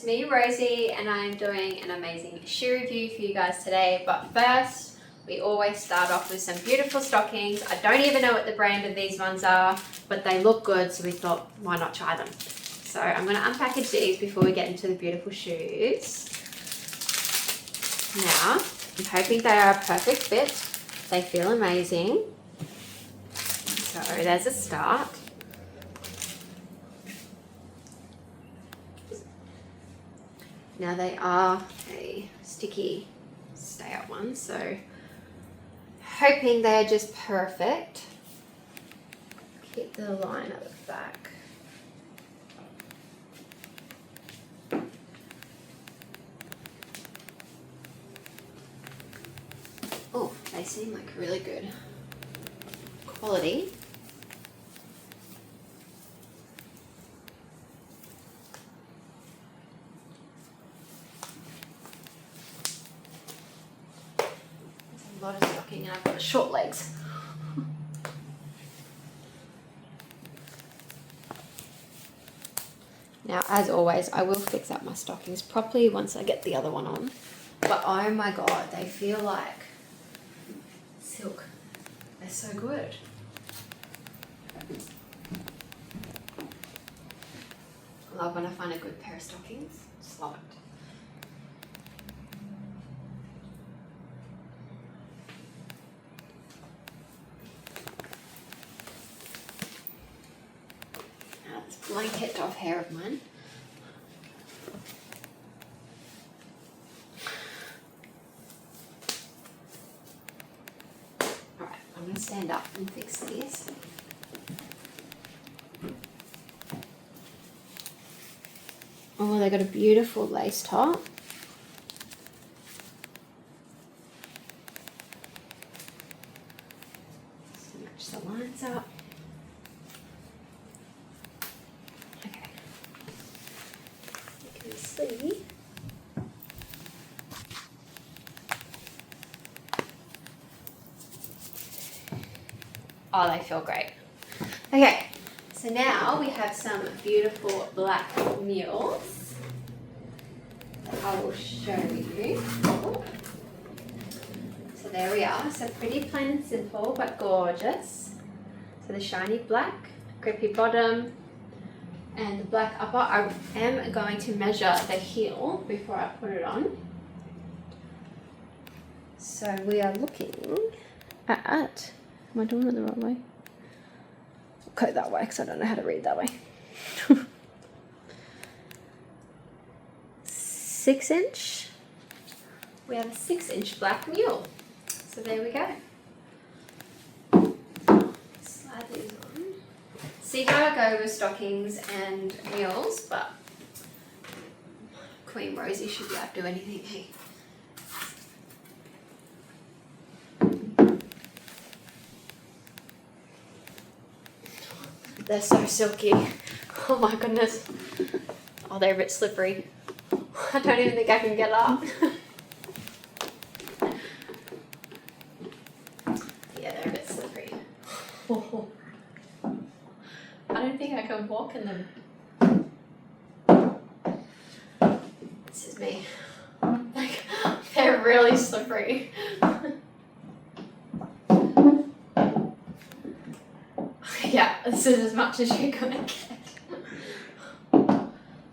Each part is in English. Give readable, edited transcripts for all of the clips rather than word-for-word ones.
me, Rosie, and I'm doing an amazing shoe review for you guys today. But first, we always start off with some beautiful stockings. I don't even know what the brand of these ones are, but they look good, so we thought, why not try them? So I'm going to unpackage these before we get into the beautiful shoes. Now, I'm hoping they are a perfect fit. They feel amazing. So there's a start. Now they are a sticky stay up one, so hoping they are just perfect. Keep the line at the back. Oh, they seem like really good quality. There's a lot of stocking and I've got short legs. Now, as always, I will fix up my stockings properly once I get the other one on. But oh my god, they feel like silk. They're so good. I love when I find a good pair of stockings. Just love it. Now this blanket off hair of mine. Alright, I'm going to stand up and fix these. Oh, they got a beautiful lace top. Just match the lines up. Okay. You can see. Oh, they feel great. Okay. So now we have some beautiful black mules that I will show you. So there we are. So pretty plain and simple, but gorgeous. So the shiny black, grippy bottom, and the black upper. I am going to measure the heel before I put it on. So we are looking at, am I doing it the right way? Go that way because I don't know how to read that way. 6 inch. We have a 6-inch black mule. So there we go. Slide these on. See how I go with stockings and mules, but Queen Rosie should be able to do anything. Hey. They're so silky. Oh my goodness. Oh, they're a bit slippery. I don't even think I can get up. Yeah, they're a bit slippery. Oh. I don't think I can walk in them. This is me. Like, they're really slippery. Yeah, this is as much as you're gonna get.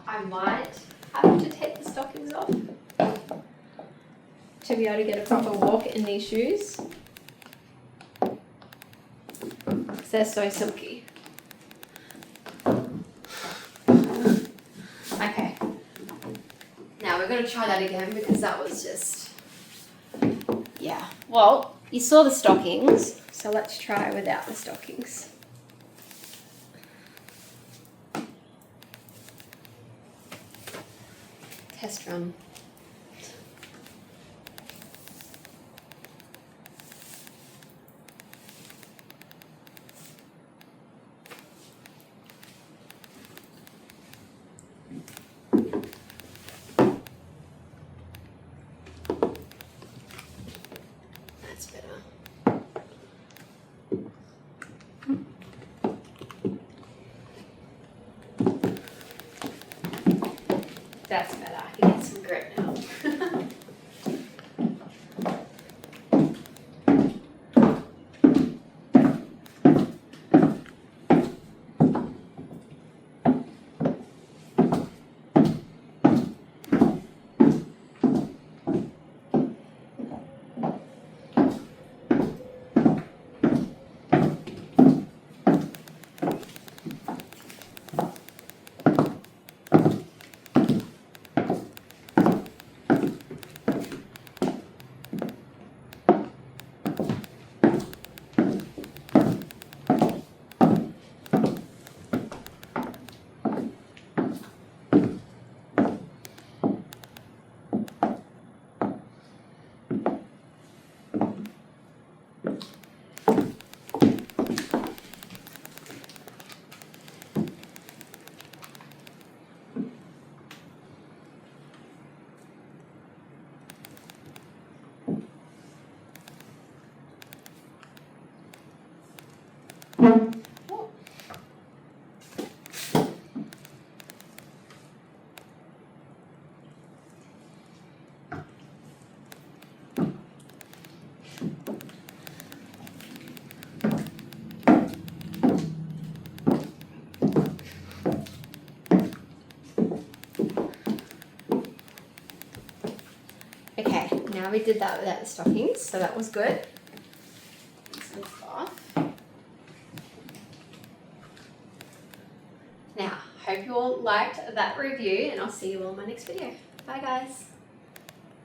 I might have to take the stockings off to be able to get a proper walk in these shoes. Because they're so silky. Okay. Now we're gonna try that again because that was just, yeah. Well, you saw the stockings, so let's try without the stockings. Test run. That's better. That's better. I can get some grip now. Okay, now we did that without the stockings, so that was good. Some cloth. Now, hope you all liked that review, and I'll see you all in my next video. Bye guys.